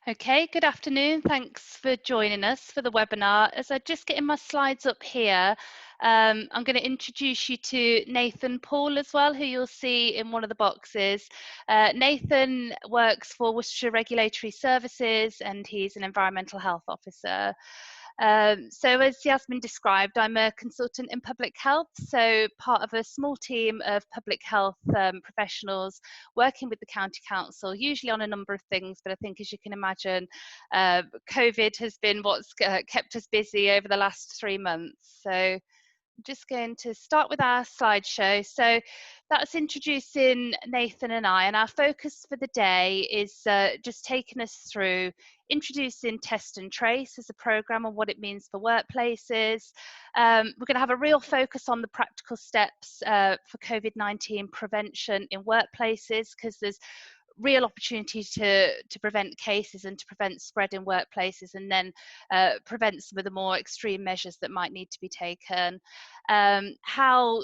Okay, good afternoon. Thanks for joining us for the webinar. As I just getting my slides up here, I'm going to introduce you to Nathan Paul as well, who you'll see in one of the boxes. Nathan works for Worcestershire Regulatory Services and he's an environmental health officer. So as Yasmin described, I'm a consultant in public health, so part of a small team of public health professionals working with the county council, usually on a number of things, but I think as you can imagine, COVID has been what's kept us busy over the last 3 months. So I'm just going to start with our slideshow. So that's introducing Nathan and I, and our focus for the day is just taking us through introducing Test and Trace as a program and what it means for workplaces. We're going to have a real focus on the practical steps for COVID-19 prevention in workplaces, because there's real opportunity to prevent cases and to prevent spread in workplaces, and then prevent some of the more extreme measures that might need to be taken. How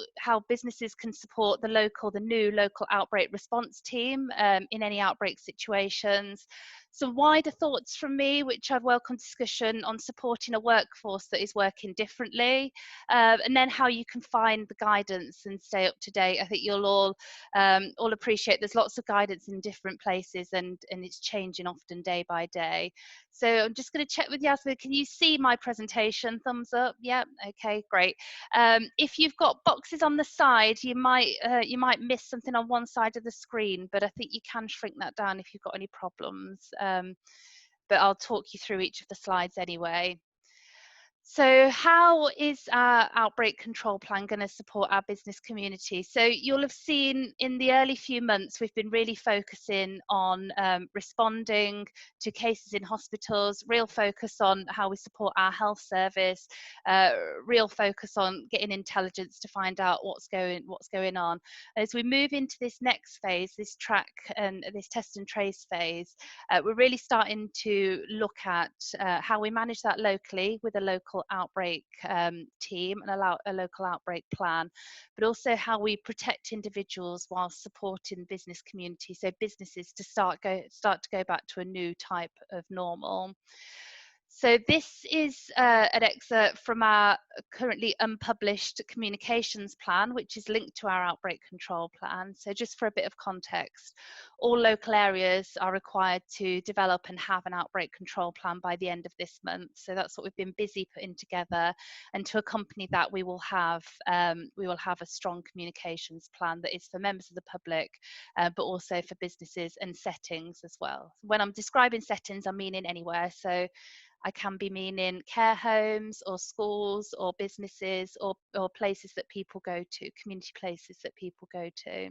businesses can support the new local outbreak response team in any outbreak situations. Some wider thoughts from me, which I'd welcome discussion on supporting a workforce that is working differently, and then how you can find the guidance and stay up to date. I think you'll all appreciate there's lots of guidance in different places, and it's changing often day by day. So I'm just going to check with Yasmin. Can you see my presentation? Thumbs up. Yeah. Okay. Great. If you've got boxes on the side, you might miss something on one side of the screen, but I think you can shrink that down if you've got any problems. But I'll talk you through each of the slides anyway. So how is our outbreak control plan going to support our business community? So you'll have seen in the early few months, we've been really focusing on responding to cases in hospitals, real focus on how we support our health service, real focus on getting intelligence to find out what's going on. As we move into this next phase, this track and this test and trace phase, we're really starting to look at how we manage that locally with a local outbreak team and a local outbreak plan, but also how we protect individuals while supporting business community, so businesses to start to go back to a new type of normal. So this is an excerpt from our currently unpublished communications plan, which is linked to our outbreak control plan. So just for a bit of context, all local areas are required to develop and have an outbreak control plan by the end of this month. So that's what we've been busy putting together. And to accompany that, we will have a strong communications plan that is for members of the public, but also for businesses and settings as well. When I'm describing settings, I'm meaning anywhere. So I can be meaning care homes or schools or businesses or places that people go to, community places that people go to.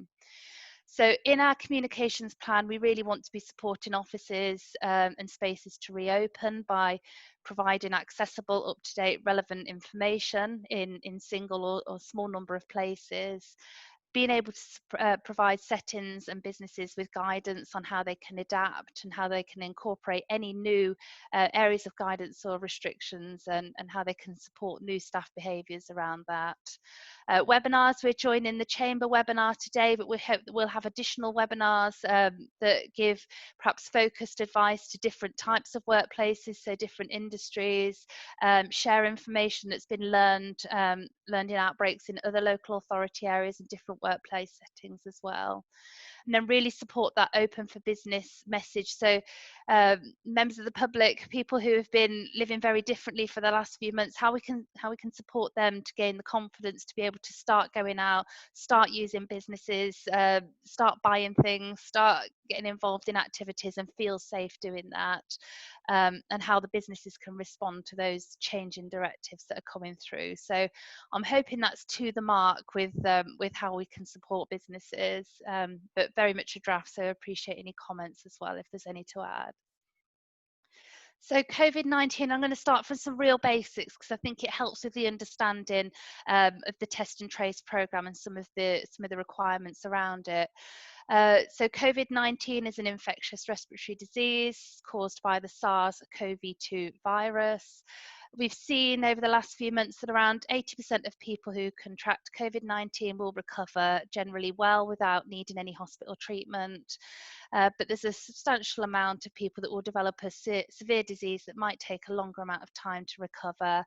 So in our communications plan, we really want to be supporting offices and spaces to reopen by providing accessible, up-to-date, relevant information in single or small number of places, being able to provide settings and businesses with guidance on how they can adapt and how they can incorporate any new areas of guidance or restrictions, and how they can support new staff behaviours around that. Webinars, we're joining the Chamber webinar today, but we hope that we'll have additional webinars that give perhaps focused advice to different types of workplaces, so different industries, share information that's been learned in outbreaks in other local authority areas and different workplace settings as well. And then really support that open for business message. So members of the public, people who have been living very differently for the last few months, how we can support them to gain the confidence to be able to start going out, start using businesses, start buying things, start getting involved in activities and feel safe doing that, and how the businesses can respond to those changing directives that are coming through. So I'm hoping that's to the mark with how we can support businesses, but very much a draft, so I appreciate any comments as well if there's any to add. So COVID-19, I'm going to start from some real basics because I think it helps with the understanding of the test and trace program and some of the requirements around it. So COVID-19 is an infectious respiratory disease caused by the SARS-CoV-2 virus. we've seen over the last few months that around 80% of people who contract COVID-19 will recover generally well without needing any hospital treatment. But there's a substantial amount of people that will develop a severe disease that might take a longer amount of time to recover,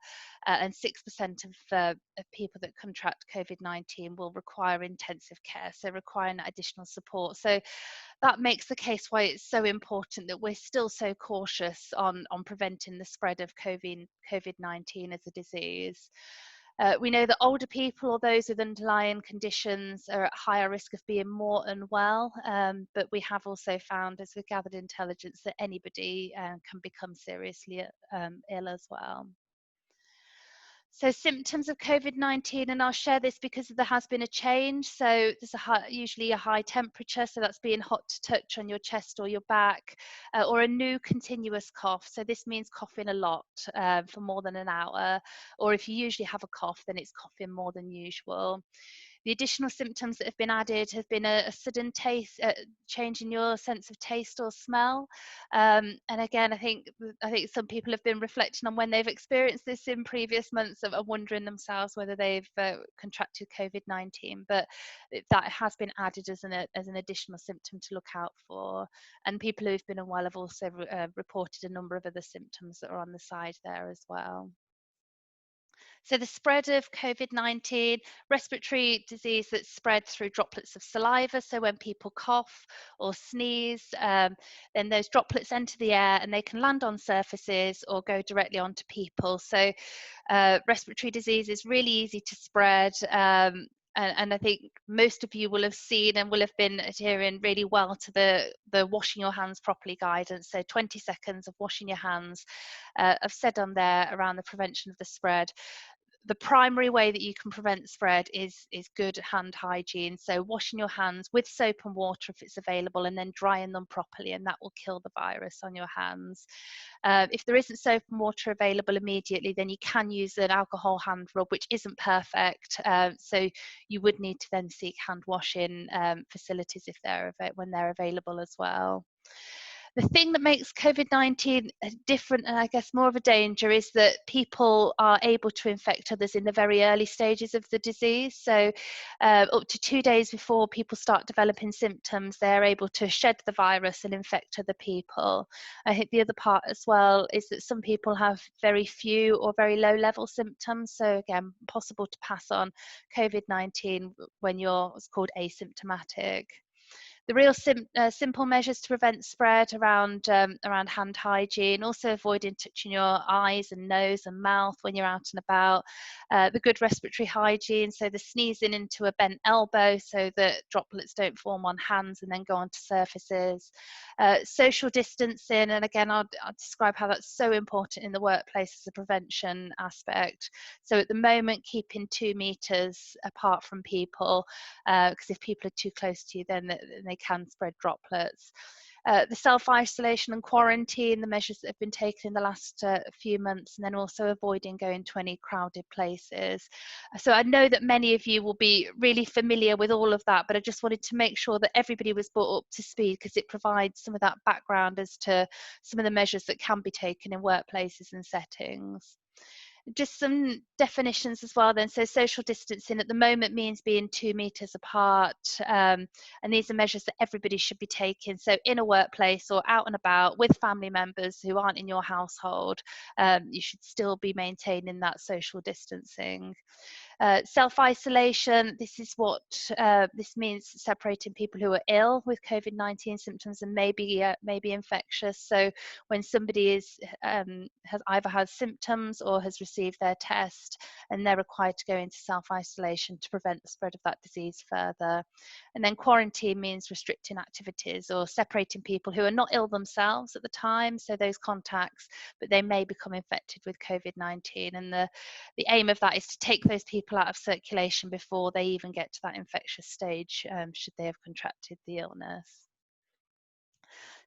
and 6% of people that contract COVID-19 will require intensive care, so requiring additional support. So that makes the case why it's so important that we're still so cautious on preventing the spread of COVID-19 as a disease. We know that older people or those with underlying conditions are at higher risk of being more unwell, but we have also found, as we've gathered intelligence, that anybody can become seriously ill as well. So symptoms of COVID-19, and I'll share this because there has been a change. So there's usually a high temperature, so that's being hot to touch on your chest or your back, or a new continuous cough. So this means coughing a lot for more than an hour, or if you usually have a cough, then it's coughing more than usual. The additional symptoms that have been added have been a sudden change in your sense of taste or smell. And again, I think some people have been reflecting on when they've experienced this in previous months of wondering themselves whether they've contracted COVID-19. But that has been added as an additional symptom to look out for. And people who've been unwell have also reported a number of other symptoms that are on the side there as well. So the spread of COVID-19, respiratory disease that's spread through droplets of saliva. So when people cough or sneeze, then those droplets enter the air and they can land on surfaces or go directly onto people. So respiratory disease is really easy to spread. And I think most of you will have seen and will have been adhering really well to the washing your hands properly guidance. So 20 seconds of washing your hands. I've said on there around the prevention of the spread. The primary way that you can prevent spread is good hand hygiene. So washing your hands with soap and water if it's available, and then drying them properly, and that will kill the virus on your hands. If there isn't soap and water available immediately, then you can use an alcohol hand rub, which isn't perfect. So you would need to then seek hand washing facilities when they're available as well. The thing that makes COVID-19 different, and I guess more of a danger, is that people are able to infect others in the very early stages of the disease. So up to 2 days before people start developing symptoms, they're able to shed the virus and infect other people. I think the other part as well is that some people have very few or very low level symptoms. So again, possible to pass on COVID-19 when you're what's called asymptomatic. The real simple measures to prevent spread around hand hygiene, also avoiding touching your eyes and nose and mouth when you're out and about. The good respiratory hygiene, so the sneezing into a bent elbow so that droplets don't form on hands and then go onto surfaces. Social distancing, and again, I'll describe how that's so important in the workplace as a prevention aspect. So at the moment, keeping 2 meters apart from people, because if people are too close to you, then they can spread droplets. The self-isolation and quarantine, the measures that have been taken in the last few months, and then also avoiding going to any crowded places. So I know that many of you will be really familiar with all of that, but I just wanted to make sure that everybody was brought up to speed, because it provides some of that background as to some of the measures that can be taken in workplaces and settings. Just some definitions as well then. So social distancing at the moment means being 2 meters apart, and these are measures that everybody should be taking. So in a workplace or out and about with family members who aren't in your household, you should still be maintaining that social distancing. Self-isolation, this is what this means, separating people who are ill with COVID-19 symptoms and maybe infectious. So when somebody has either had symptoms or has received their test, and they're required to go into self-isolation to prevent the spread of that disease further. And then quarantine means restricting activities or separating people who are not ill themselves at the time, so those contacts, but they may become infected with COVID-19. And the aim of that is to take those people out of circulation before they even get to that infectious stage, should they have contracted the illness.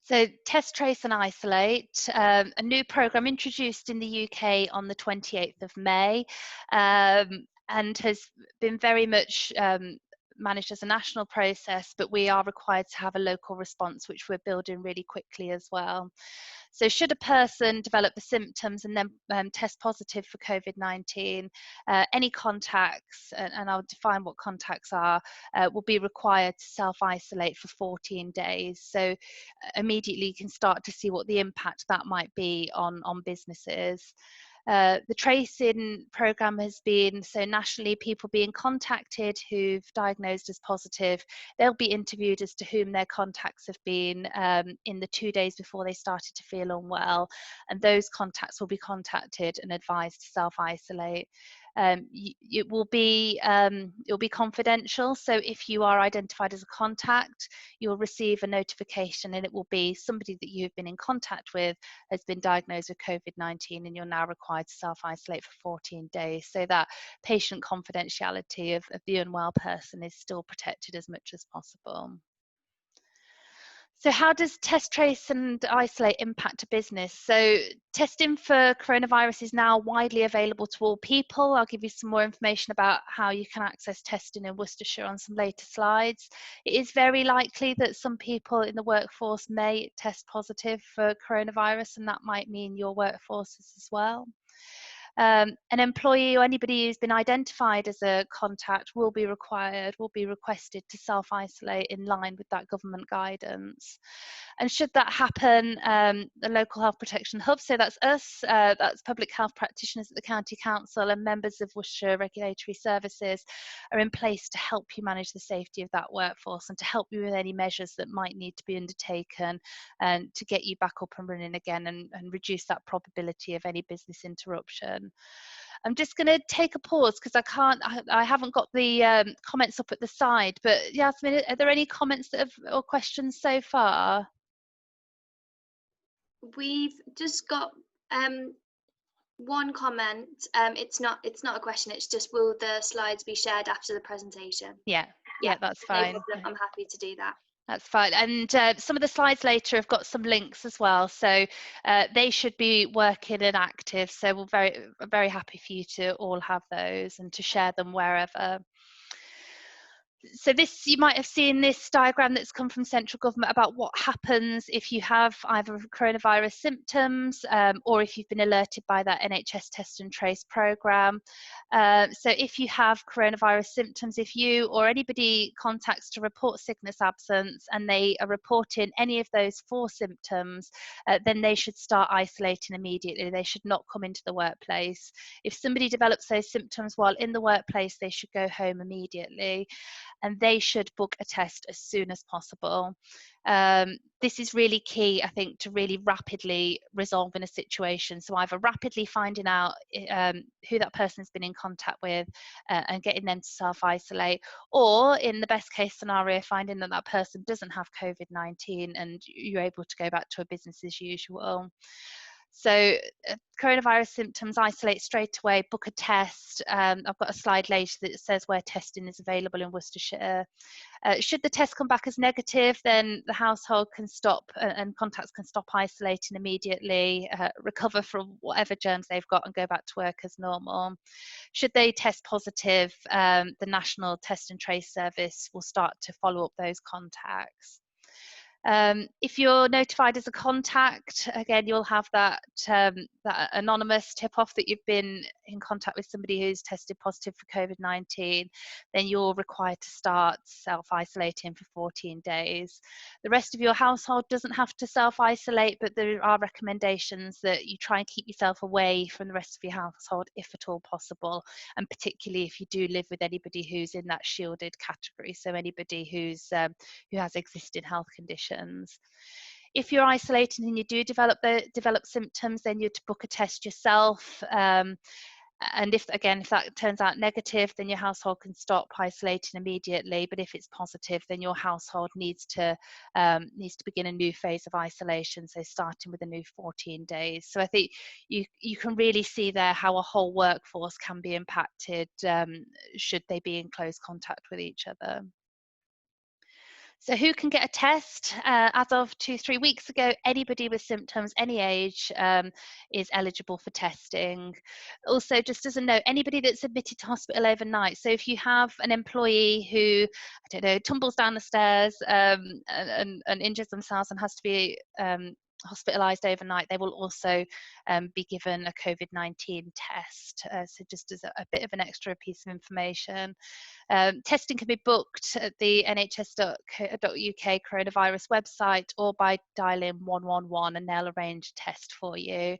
So test, trace and isolate, a new programme introduced in the UK on the 28th of May, and has been very much managed as a national process, but we are required to have a local response, which we're building really quickly as well. So should a person develop the symptoms and then test positive for COVID-19, any contacts, and I'll define what contacts are, will be required to self-isolate for 14 days. So immediately you can start to see what the impact that might be on businesses. The tracing programme has been, so nationally, people being contacted who've diagnosed as positive, they'll be interviewed as to whom their contacts have been in the 2 days before they started to feel unwell, and those contacts will be contacted and advised to self-isolate. It will be confidential, so if you are identified as a contact, you'll receive a notification, and it will be somebody that you've been in contact with has been diagnosed with COVID-19, and you're now required to self-isolate for 14 days. So that patient confidentiality of the unwell person is still protected as much as possible. So how does test, trace and isolate impact a business? So testing for coronavirus is now widely available to all people. I'll give you some more information about how you can access testing in Worcestershire on some later slides. It is very likely that some people in the workforce may test positive for coronavirus, and that might mean your workforce as well. An employee or anybody who's been identified as a contact will be requested to self-isolate in line with that government guidance. And should that happen, the local health protection hub, so that's us, that's public health practitioners at the county council and members of Worcestershire regulatory services, are in place to help you manage the safety of that workforce and to help you with any measures that might need to be undertaken and to get you back up and running again and reduce that probability of any business interruption. I'm just going to take a pause because I haven't got the comments up at the side, but Yasmin, are there any comments or questions so far? We've just got one comment. It's not a question, it's just, will the slides be shared after the presentation? Yeah, that's fine. No problem. I'm happy to do that. That's fine. And some of the slides later have got some links as well, so they should be working and active. So we're very happy for you to all have those and to share them wherever. So this, you might have seen this diagram that's come from central government about what happens if you have either coronavirus symptoms or if you've been alerted by that NHS test and trace programme. So if you have coronavirus symptoms, if you or anybody contacts to report sickness absence and they are reporting any of those 4 symptoms, then they should start isolating immediately. They should not come into the workplace. If somebody develops those symptoms while in the workplace, they should go home immediately, and they should book a test as soon as possible. This is really key, I think, to really rapidly resolving a situation. So either rapidly finding out who that person's been in contact with and getting them to self-isolate, or in the best case scenario, finding that that person doesn't have COVID-19 and you're able to go back to a business as usual. So coronavirus symptoms, isolate straight away, book a test. I've got a slide later that says where testing is available in Worcestershire. Should the test come back as negative, then the household can stop and contacts can stop isolating immediately, recover from whatever germs they've got and go back to work as normal. Should they test positive, the National Test and Trace Service will start to follow up those contacts. If you're notified as a contact, again, you'll have that anonymous tip-off that you've been in contact with somebody who's tested positive for COVID-19, then you're required to start self-isolating for 14 days. The rest of your household doesn't have to self-isolate, but there are recommendations that you try and keep yourself away from the rest of your household if at all possible, and particularly if you do live with anybody who's in that shielded category, so anybody who has existing health conditions. If you're isolating and you do develop symptoms, then you'd book a test yourself. And if that turns out negative, then your household can stop isolating immediately. But if it's positive, then your household needs to begin a new phase of isolation, so starting with a new 14 days. So I think you can really see there how a whole workforce can be impacted should they be in close contact with each other. So who can get a test? As of 2-3 weeks ago, anybody with symptoms, any age, is eligible for testing. Also, just as a note, anybody that's admitted to hospital overnight. So if you have an employee who, I don't know, tumbles down the stairs and injures themselves and has to be hospitalised overnight, they will also be given a COVID-19 test. So just as a bit of an extra piece of information. Testing can be booked at the nhs.uk coronavirus website or by dialing 111 and they'll arrange a test for you.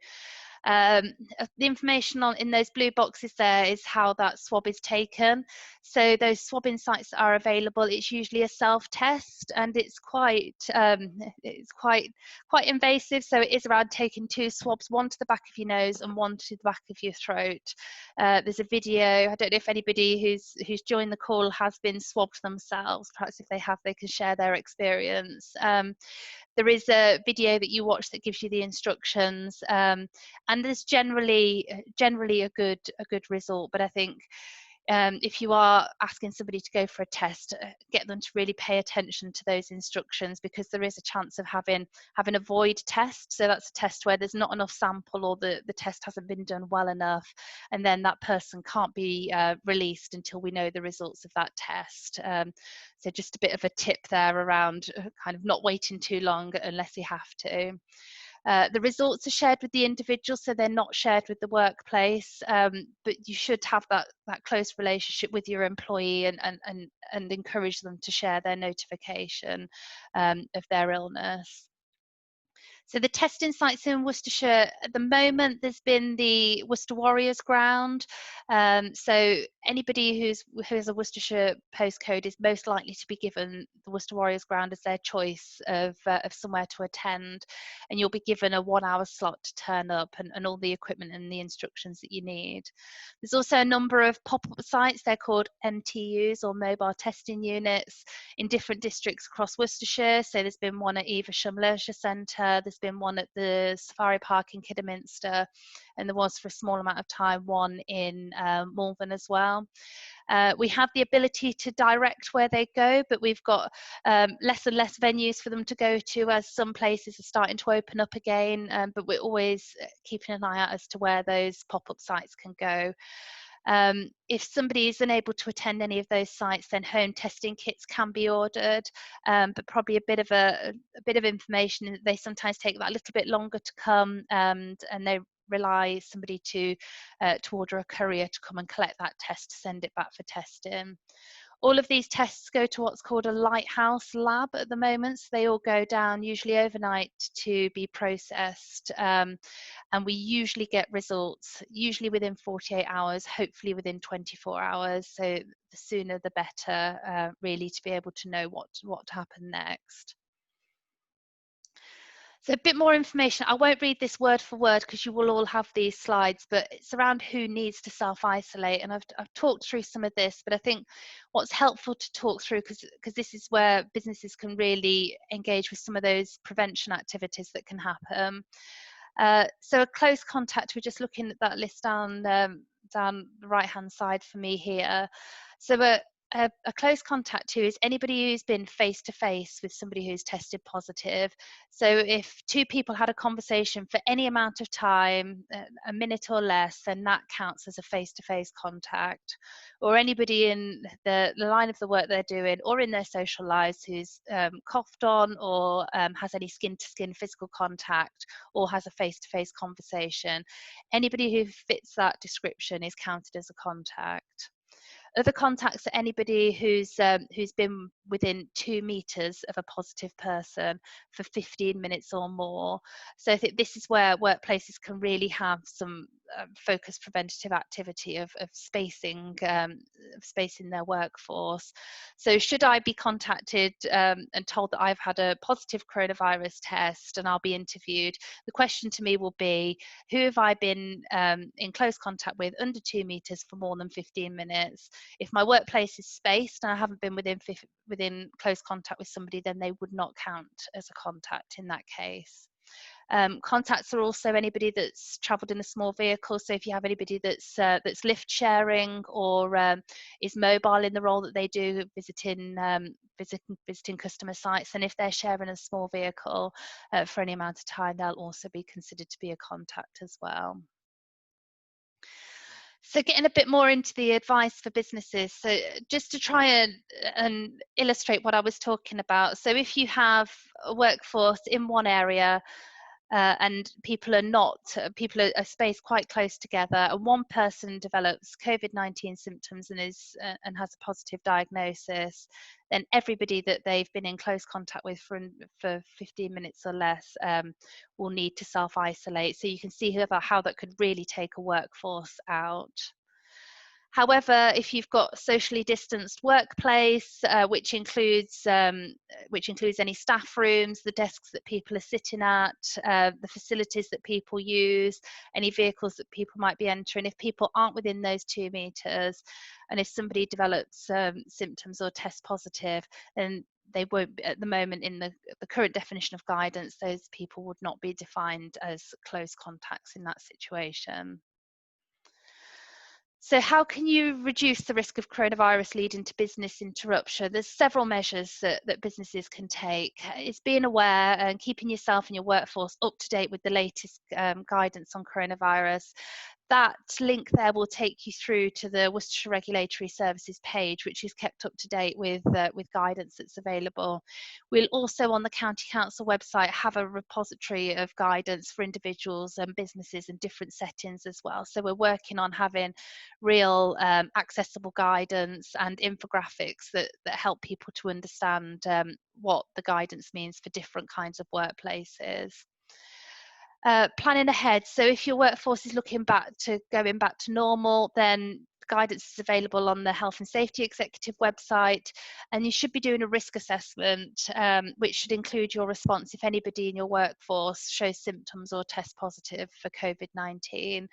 The information in those blue boxes there is how that swab is taken. So those swabbing sites that are available, it's usually a self-test, and it's quite invasive. So it is around taking 2 swabs, one to the back of your nose and one to the back of your throat. There's a video. I don't know if anybody who's joined the call has been swabbed themselves. Perhaps if they have, they can share their experience. There is a video that you watch that gives you the instructions, and there's generally a good result. But I think if you are asking somebody to go for a test, get them to really pay attention to those instructions, because there is a chance of having a void test. So that's a test where there's not enough sample, or the test hasn't been done well enough, and then that person can't be released until we know the results of that test. So just a bit of a tip there around kind of not waiting too long unless you have to. The results are shared with the individual, so they're not shared with the workplace, but you should have that close relationship with your employee and encourage them to share their notification of their illness. So the testing sites in Worcestershire, at the moment, there's been the Worcester Warriors ground. So anybody who has a Worcestershire postcode is most likely to be given the Worcester Warriors ground as their choice of somewhere to attend. And you'll be given a 1-hour slot to turn up and all the equipment and the instructions that you need. There's also a number of pop-up sites. They're called MTUs, or mobile testing units, in different districts across Worcestershire. So there's been one at Evesham Leisure Centre, there's been one at the Safari Park in Kidderminster, and there was, for a small amount of time, one in Malvern as well. We have the ability to direct where they go, but we've got less and less venues for them to go to, as some places are starting to open up again, but we're always keeping an eye out as to where those pop-up sites can go. If somebody is unable to attend any of those sites, then home testing kits can be ordered, but probably a bit of information. They sometimes take that a little bit longer to come, and they rely somebody to order a courier to come and collect that test to send it back for testing. All of these tests go to what's called a lighthouse lab at the moment. So they all go down usually overnight to be processed. And we usually get results, usually within 48 hours, hopefully within 24 hours. So the sooner the better, really, to be able to know what to happen next. So a bit more information. I won't read this word for word because you will all have these slides, but it's around who needs to self-isolate. And I've talked through some of this, but I think what's helpful to talk through, because this is where businesses can really engage with some of those prevention activities that can happen. So a close contact, we're just looking at that list down the right-hand side for me here. So a close contact who is anybody who's been face-to-face with somebody who's tested positive. So if 2 people had a conversation for any amount of time, a minute or less, then that counts as a face-to-face contact. Or anybody in the line of the work they're doing or in their social lives who's coughed on or has any skin-to-skin physical contact or has a face-to-face conversation. Anybody who fits that description is counted as a contact. Other contacts are anybody who's been within 2 meters of a positive person for 15 minutes or more. So I think this is where workplaces can really have some focused preventative activity of spacing their workforce. So should I be contacted and told that I've had a positive coronavirus test and I'll be interviewed, the question to me will be, who have I been in close contact with under 2 meters for more than 15 minutes? If my workplace is spaced and I haven't been within close contact with somebody, then they would not count as a contact in that case. Contacts are also anybody that's travelled in a small vehicle. So if you have anybody that's lift sharing or is mobile in the role that they do, visiting customer sites, and if they're sharing a small vehicle for any amount of time, they'll also be considered to be a contact as well. So getting a bit more into the advice for businesses. So just to try and illustrate what I was talking about. So if you have a workforce in one area, and people are spaced quite close together, and one person develops COVID-19 symptoms and has a positive diagnosis, then everybody that they've been in close contact with for 15 minutes or less will need to self-isolate. So you can see how that could really take a workforce out. However, if you've got socially distanced workplace, which includes any staff rooms, the desks that people are sitting at, the facilities that people use, any vehicles that people might be entering, if people aren't within those 2 meters, and if somebody develops symptoms or tests positive, then they won't be, at the moment in the current definition of guidance, those people would not be defined as close contacts in that situation. So how can you reduce the risk of coronavirus leading to business interruption? There's several measures that businesses can take. It's being aware and keeping yourself and your workforce up to date with the latest guidance on coronavirus. That link there will take you through to the Worcestershire Regulatory Services page, which is kept up to date with guidance that's available. We'll also on the County Council website have a repository of guidance for individuals and businesses in different settings as well. So we're working on having real accessible guidance and infographics that help people to understand what the guidance means for different kinds of workplaces. Planning ahead. So if your workforce is going back to normal, then guidance is available on the Health and Safety Executive website, and you should be doing a risk assessment, which should include your response if anybody in your workforce shows symptoms or tests positive for COVID-19.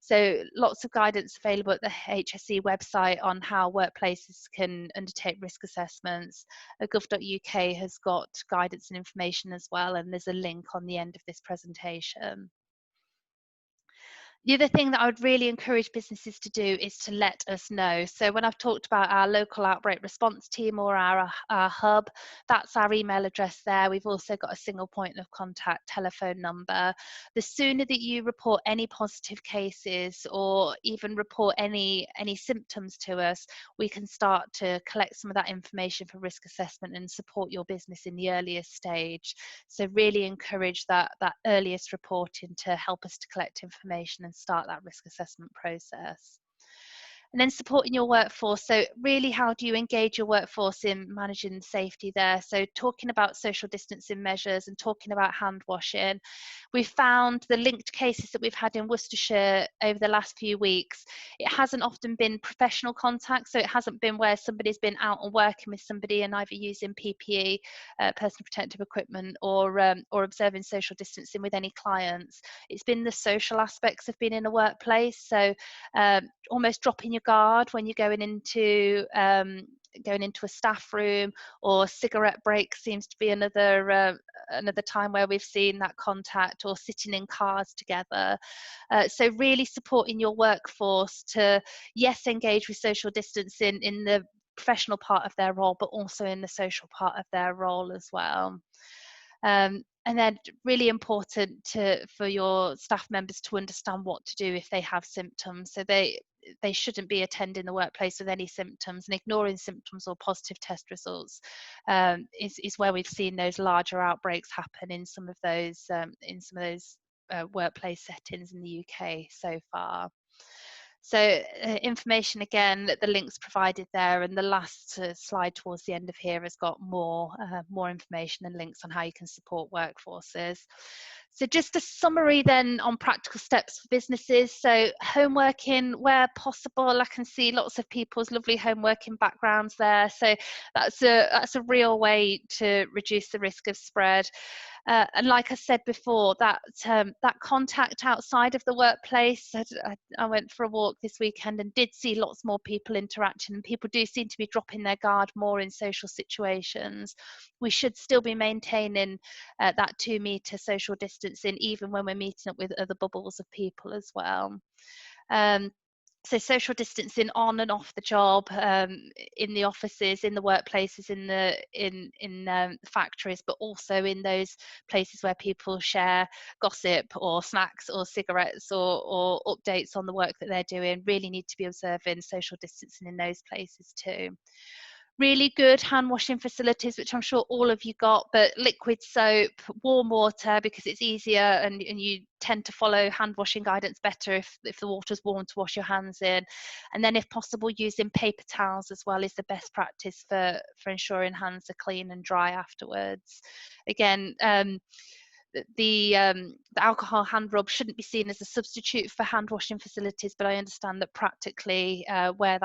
So lots of guidance available at the HSE website on how workplaces can undertake risk assessments. Gov.uk has got guidance and information as well, and there's a link on the end of this presentation. The other thing that I would really encourage businesses to do is to let us know. So when I've talked about our Local Outbreak Response Team or our hub, that's our email address there. We've also got a single point of contact telephone number. The sooner that you report any positive cases or even report any symptoms to us, we can start to collect some of that information for risk assessment and support your business in the earliest stage. So really encourage that earliest reporting to help us to collect information and start that risk assessment process. And then supporting your workforce. So really, how do you engage your workforce in managing safety there? So talking about social distancing measures and talking about hand washing. We've found the linked cases that we've had in Worcestershire over the last few weeks, it hasn't often been professional contact. So it hasn't been where somebody's been out and working with somebody and either using PPE, personal protective equipment, or observing social distancing with any clients. It's been the social aspects of being in a workplace. So almost dropping your guard when you're going into a staff room, or cigarette break seems to be another time where we've seen that contact, or sitting in cars together. So really supporting your workforce to, yes, engage with social distancing in the professional part of their role, but also in the social part of their role as well. And then really important for your staff members to understand what to do if they have symptoms. So they shouldn't be attending the workplace with any symptoms, and ignoring symptoms or positive test results is where we've seen those larger outbreaks happen in some of those workplace settings in the UK so far. So information again, the links provided there, and the last slide towards the end of here has got more information and links on how you can support workforces. So just a summary then on practical steps for businesses. So home working where possible. I can see lots of people's lovely home working backgrounds there. So that's a real way to reduce the risk of spread. And like I said before, that contact outside of the workplace, I went for a walk this weekend and did see lots more people interacting, and people do seem to be dropping their guard more in social situations. We should still be maintaining that 2-metre social distancing, even when we're meeting up with other bubbles of people as well. So social distancing on and off the job, in the offices, in the workplaces, in factories, but also in those places where people share gossip or snacks or cigarettes or updates on the work that they're doing. Really need to be observing social distancing in those places too. Really good hand washing facilities, which I'm sure all of you got, but liquid soap, warm water, because it's easier, and you tend to follow hand washing guidance better if the water's warm to wash your hands in. And then if possible, using paper towels as well is the best practice for ensuring hands are clean and dry afterwards. Again, the alcohol hand rub shouldn't be seen as a substitute for hand washing facilities, but I understand that practically where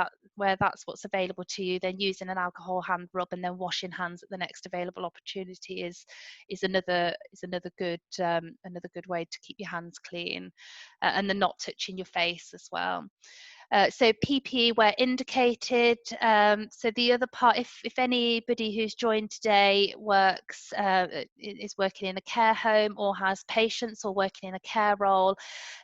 that's what's available to you, then using an alcohol hand rub and then washing hands at the next available opportunity is another good way to keep your hands clean, and then not touching your face as well. So PPE where indicated. So the other part, if anybody who's joined today works, is working in a care home or has patients or working in a care role,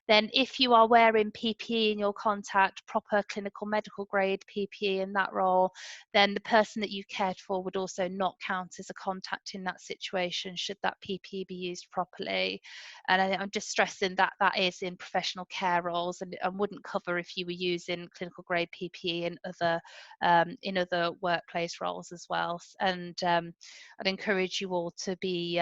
then if you are wearing PPE in your contact, proper clinical medical grade PPE in that role, then the person that you cared for would also not count as a contact in that situation, should that PPE be used properly. And I'm just stressing that that is in professional care roles, and wouldn't cover if you were using clinical grade PPE in other workplace roles as well. And I'd encourage you all to be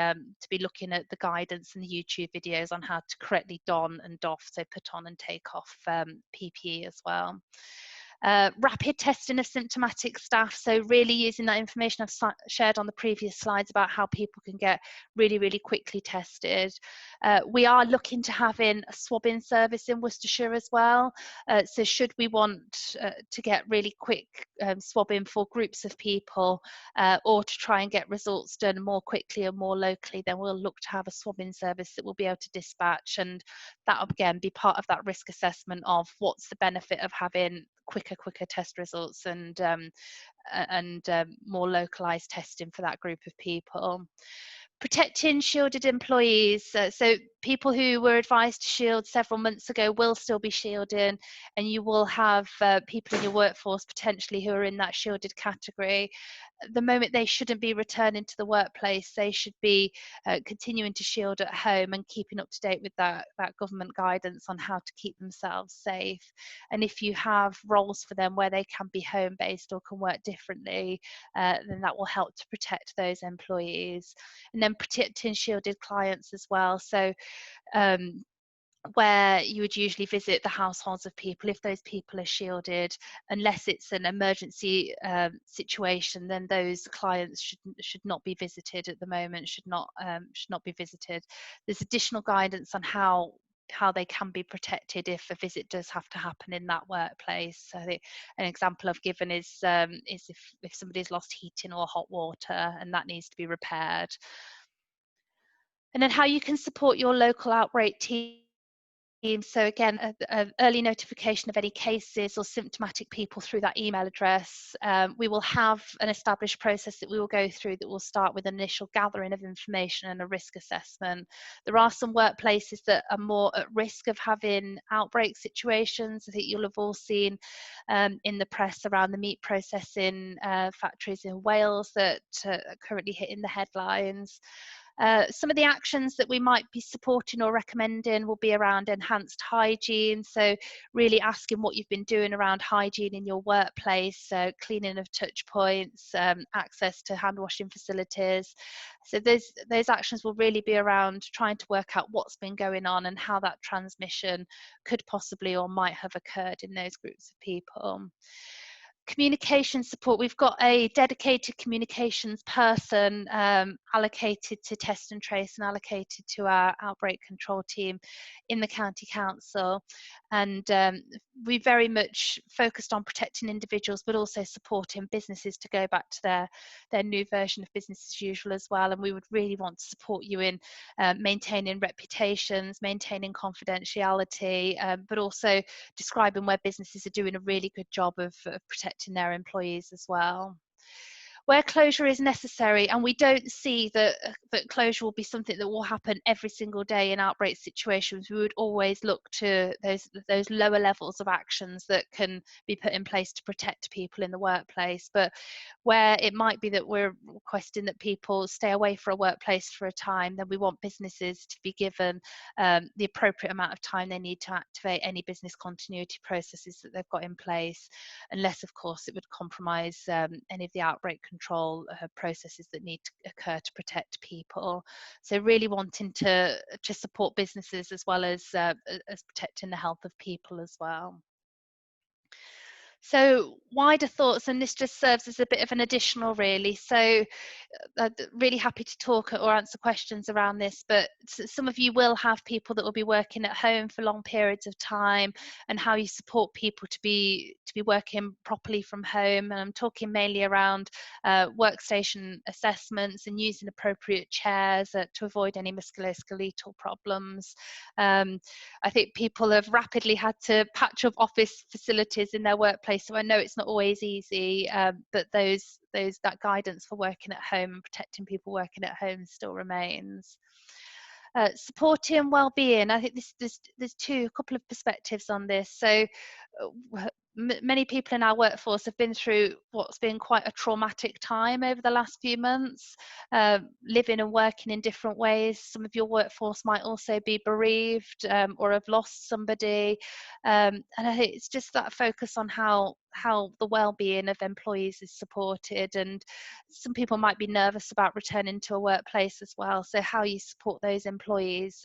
looking at the guidance and the YouTube videos on how to correctly don and doff, so put on and take off PPE as well. Rapid testing of symptomatic staff, so really using that information I've shared on the previous slides about how people can get really, really quickly tested. We are looking to have in a swabbing service in Worcestershire as well, so should we want to get really quick swabbing for groups of people, or to try and get results done more quickly and more locally, then we'll look to have a swabbing service that we'll be able to dispatch, and that'll again be part of that risk assessment of what's the benefit of having quicker test results and more localized testing for that group of people. Protecting shielded employees, so people who were advised to shield several months ago will still be shielding, and you will have people in your workforce potentially who are in that shielded category. At the moment, they shouldn't be returning to the workplace. They should be continuing to shield at home and keeping up to date with that government guidance on how to keep themselves safe. And if you have roles for them where they can be home based or can work differently, then that will help to protect those employees. And then protecting shielded clients as well. So where you would usually visit the households of people, if those people are shielded, unless it's an emergency situation, then those clients should not be visited at the moment, should not be visited. There's additional guidance on how they can be protected if a visit does have to happen in that workplace. So an example I've given is if somebody's lost heating or hot water and that needs to be repaired. And then how you can support your local outbreak team. So again, early notification of any cases or symptomatic people through that email address. We will have an established process that we will go through that will start with an initial gathering of information and a risk assessment. There are some workplaces that are more at risk of having outbreak situations. I think you'll have all seen in the press around the meat processing factories in Wales that are currently hitting the headlines. Some of the actions that we might be supporting or recommending will be around enhanced hygiene, so really asking what you've been doing around hygiene in your workplace, cleaning of touch points, access to hand washing facilities. So those actions will really be around trying to work out what's been going on and how that transmission could possibly or might have occurred in those groups of people. Communication support, we've got a dedicated communications person allocated to test and trace and allocated to our outbreak control team in the county council, and we very much focused on protecting individuals but also supporting businesses to go back to their new version of business as usual as well. And we would really want to support you in maintaining reputations, maintaining confidentiality, but also describing where businesses are doing a really good job of protecting their employees as well. Where closure is necessary, and we don't see that closure will be something that will happen every single day in outbreak situations, we would always look to those lower levels of actions that can be put in place to protect people in the workplace. But where it might be that we're requesting that people stay away from a workplace for a time, then we want businesses to be given the appropriate amount of time they need to activate any business continuity processes that they've got in place, unless of course it would compromise any of the outbreak control processes that need to occur to protect people. So really wanting to support businesses as well as protecting the health of people as well. So wider thoughts, and this just serves as a bit of an additional really. So really happy to talk or answer questions around this, but some of you will have people that will be working at home for long periods of time, and how you support people to be working properly from home. And I'm talking mainly around workstation assessments and using appropriate chairs to avoid any musculoskeletal problems. I think people have rapidly had to patch up office facilities in their workplace, so I know it's not always easy, but that guidance for working at home and protecting people working at home still remains. Supporting well-being, I think there's a couple of perspectives on this. So many people in our workforce have been through what's been quite a traumatic time over the last few months, living and working in different ways. Some of your workforce might also be bereaved or have lost somebody, and I think it's just that focus on how the well-being of employees is supported. And some people might be nervous about returning to a workplace as well, so how you support those employees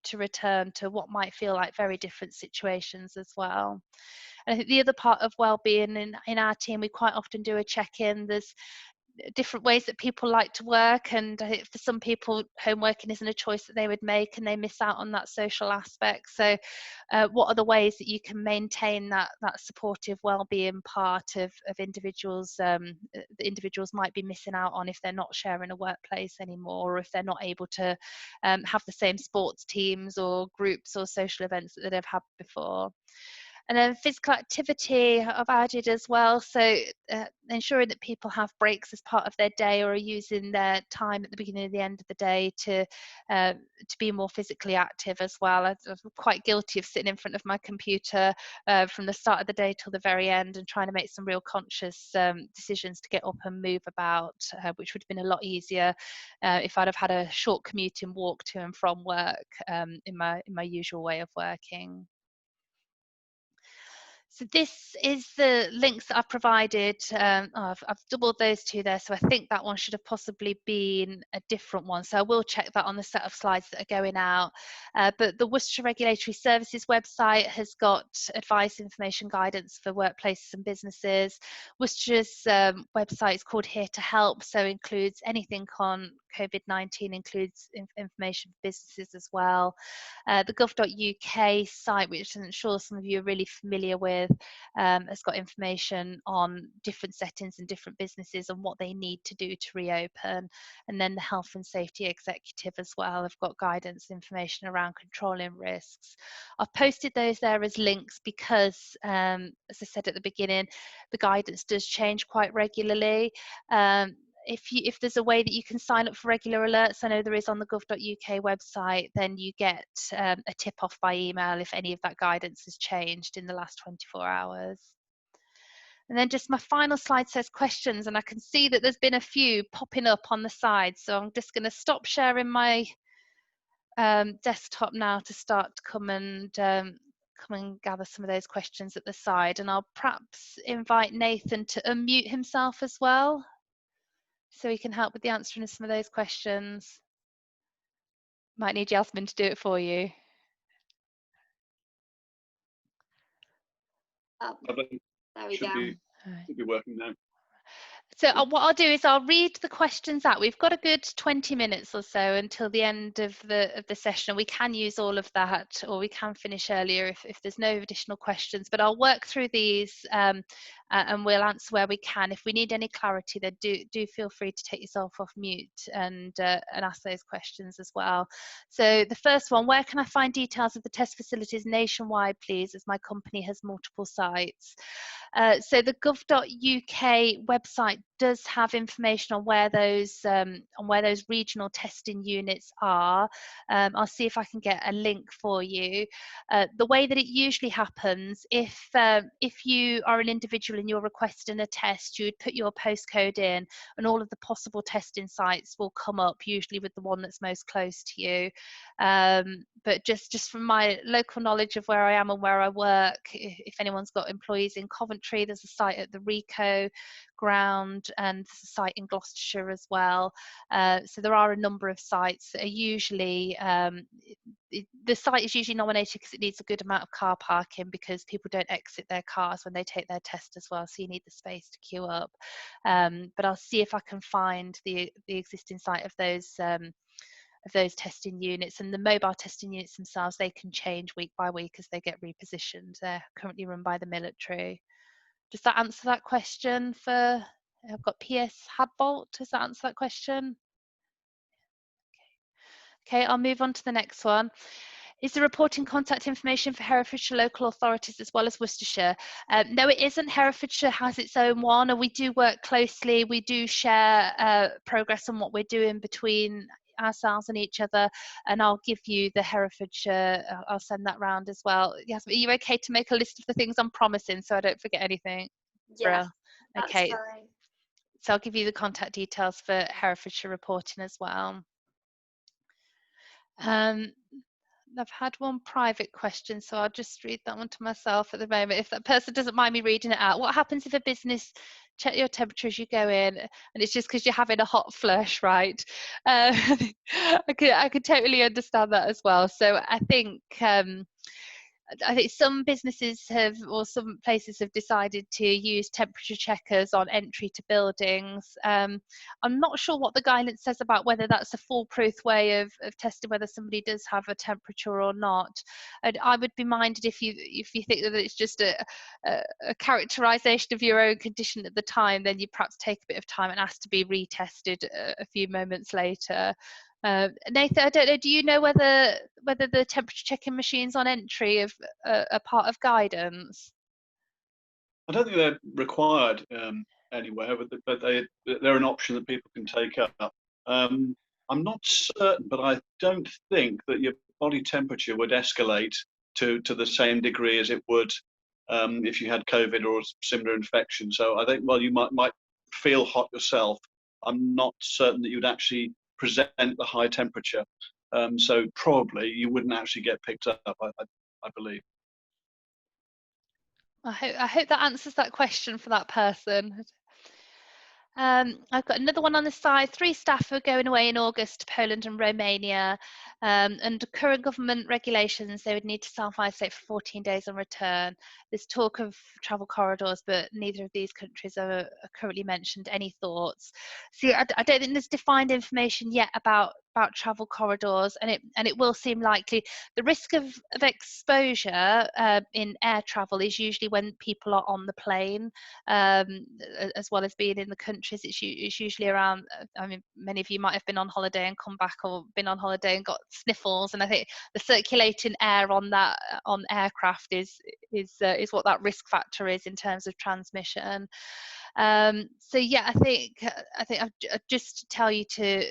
to return to what might feel like very different situations as well. And I think the other part of well-being in our team, we quite often do a check-in. There's different ways that people like to work, and I think for some people home working isn't a choice that they would make, and they miss out on that social aspect. So what are the ways that you can maintain that supportive well-being part of individuals that individuals might be missing out on if they're not sharing a workplace anymore, or if they're not able to have the same sports teams or groups or social events that they've had before. And then physical activity I've added as well, so ensuring that people have breaks as part of their day, or are using their time at the beginning and the end of the day to be more physically active as well. I'm quite guilty of sitting in front of my computer from the start of the day till the very end, and trying to make some real conscious decisions to get up and move about, which would have been a lot easier if I'd have had a short commute and walk to and from work in my usual way of working. So this is the links that I've provided. I've doubled those two there, so I think that one should have possibly been a different one. So I will check that on the set of slides that are going out. But the Worcestershire Regulatory Services website has got advice, information, guidance for workplaces and businesses. Worcestershire's website is called Here to Help, so includes anything on COVID-19, includes information for businesses as well. The gov.uk site, which I'm sure some of you are really familiar with, has got information on different settings and different businesses and what they need to do to reopen. And then the Health and Safety Executive as well have got guidance information around controlling risks. I've posted those there as links because, as I said at the beginning, the guidance does change quite regularly. If there's a way that you can sign up for regular alerts, I know there is on the gov.uk website, then you get a tip off by email if any of that guidance has changed in the last 24 hours. And then just my final slide says questions, and I can see that there's been a few popping up on the side, so I'm just going to stop sharing my desktop now to start to come and gather some of those questions at the side, and I'll perhaps invite Nathan to unmute himself as well, so he can help with the answering of some of those questions. Might need Yasmin to do it for you. Oh, there we go. Should be working now. So what I'll do is I'll read the questions out. We've got a good 20 minutes or so until the end of the session. We can use all of that, or we can finish earlier if there's no additional questions. But I'll work through these and we'll answer where we can. If we need any clarity, then do feel free to take yourself off mute and ask those questions as well. So the first one, where can I find details of the test facilities nationwide, please, as my company has multiple sites? So the gov.uk website does have information on where those regional testing units are. I'll see if I can get a link for you. The way that it usually happens, if you are an individual and you're requesting a test, you would put your postcode in, and all of the possible testing sites will come up, usually with the one that's most close to you. But just from my local knowledge of where I am and where I work, if anyone's got employees in Coventry, there's a site at the Rico ground, and there's a site in Gloucestershire as well. So there are a number of sites that are usually, the site is usually nominated because it needs a good amount of car parking, because people don't exit their cars when they take their test as well, so you need the space to queue up. But I'll see if I can find the existing site of those testing units. And the mobile testing units themselves, they can change week by week as they get repositioned. They're currently run by the military. Does that answer that question? I've got PS Hadbolt. Does that answer that question? Okay, I'll move on to the next one. Is the reporting contact information for Herefordshire local authorities as well as Worcestershire? No, it isn't. Herefordshire has its own one, and we do work closely. We do share progress on what we're doing between ourselves and each other, and I'll give you the Herefordshire, I'll send that round as well. Yes, are you okay to make a list of the things I'm promising so I don't forget anything? Yeah, okay, fine. So I'll give you the contact details for Herefordshire reporting as well. I've had one private question, so I'll just read that one to myself at the moment, if that person doesn't mind me reading it out. What happens if a business check your temperature as you go in, and it's just because you're having a hot flush, right? I could totally understand that as well. So I think some businesses have, or some places have decided to use temperature checkers on entry to buildings. I'm not sure what the guidance says about whether that's a foolproof way of testing whether somebody does have a temperature or not. And I would be minded if you think that it's just a characterization of your own condition at the time, then you perhaps take a bit of time and ask to be retested a few moments later. Nathan, I don't know, do you know whether the temperature checking machines on entry are part of guidance? I don't think they're required anywhere, but they're an option that people can take up. I'm not certain, but I don't think that your body temperature would escalate to the same degree as it would if you had COVID or a similar infection. So I think, well, you might feel hot yourself. I'm not certain that you'd actually present the high temperature. So probably you wouldn't actually get picked up, I believe. I hope that answers that question for that person. I've got another one on the side. 3 staff are going away in August to Poland and Romania. Under current government regulations, they would need to self-isolate for 14 days on return. There's talk of travel corridors, but neither of these countries are currently mentioned. Any thoughts? See, I don't think there's defined information yet about travel corridors, and it will seem likely. The risk of exposure in air travel is usually when people are on the plane, as well as being in the countries. It's usually around, I mean, many of you might have been on holiday and come back, or been on holiday and got sniffles, and I think the circulating air on aircraft is what that risk factor is in terms of transmission. So yeah, I think I've just to tell you to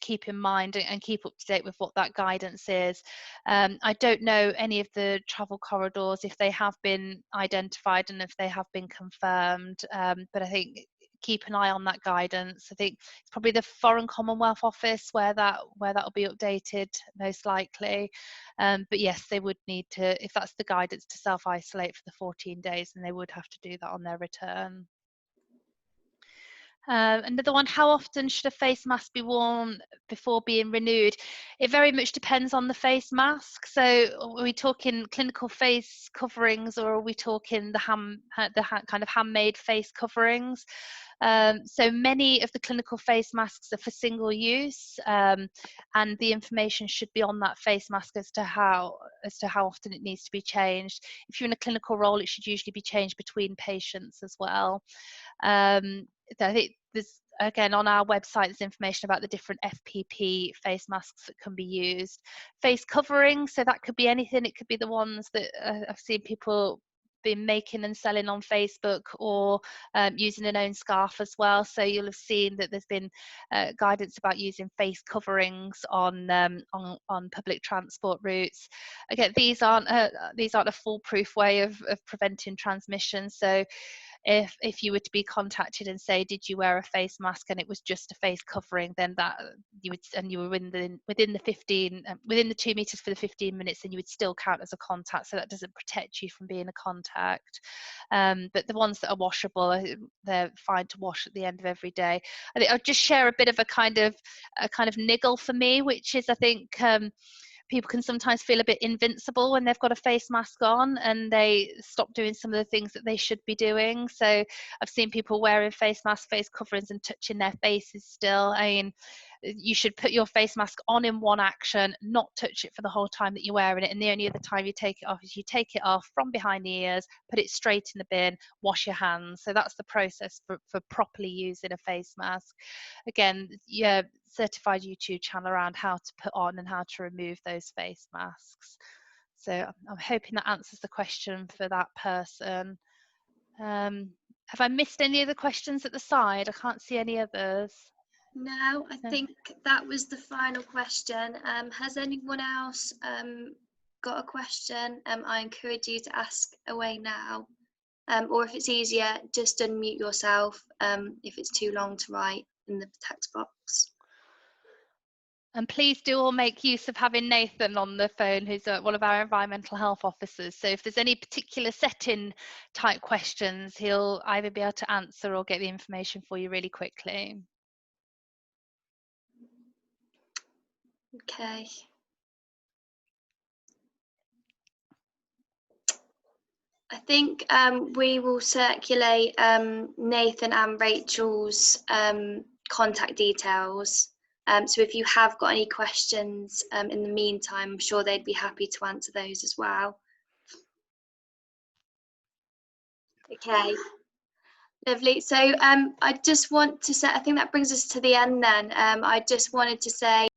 keep in mind and keep up to date with what that guidance is. I don't know any of the travel corridors, if they have been identified and if they have been confirmed, but I think keep an eye on that guidance. I think it's probably the Foreign Commonwealth Office where that will be updated most likely. But yes, they would need to, if that's the guidance, to self-isolate for the 14 days, and they would have to do that on their return. Another one, how often should a face mask be worn before being renewed? It very much depends on the face mask. So are we talking clinical face coverings, or are we talking the kind of handmade face coverings? So many of the clinical face masks are for single use, and the information should be on that face mask as to how often it needs to be changed. If you're in a clinical role, it should usually be changed between patients as well. I think there's, again, on our website, there's information about the different FPP face masks that can be used. Face covering, so that could be anything. It could be the ones that I've seen people been making and selling on Facebook, or using an own scarf as well. So you'll have seen that there's been guidance about using face coverings on public transport routes. Again, these aren't a foolproof way of preventing transmission. So if you were to be contacted and say, did you wear a face mask, and it was just a face covering, then that you were within the 2 meters for the 15 minutes, then you would still count as a contact. So that doesn't protect you from being a contact. But the ones that are washable, they're fine to wash at the end of every day. I think I'll just share a bit of a kind of niggle for me, which is, I think, people can sometimes feel a bit invincible when they've got a face mask on and they stop doing some of the things that they should be doing. So I've seen people wearing face masks, face coverings, and touching their faces still. I mean, you should put your face mask on in one action, not touch it for the whole time that you're wearing it, and the only other time you take it off is you take it off from behind the ears, put it straight in the bin, wash your hands. So that's the process for properly using a face mask. Again, yeah, certified YouTube channel around how to put on and how to remove those face masks. So I'm hoping that answers the question for that person. Have I missed any of the questions at the side? I can't see any others. No, I think that was the final question. Has anyone else got a question? I encourage you to ask away now. Or if it's easier, just unmute yourself if it's too long to write in the text box. And please do all make use of having Nathan on the phone, who's one of our environmental health officers. So if there's any particular setting type questions, he'll either be able to answer or get the information for you really quickly. Okay. I think we will circulate Nathan and Rachel's contact details. So if you have got any questions in the meantime, I'm sure they'd be happy to answer those as well. Okay, lovely. So I just want to say, I think that brings us to the end then. I just wanted to say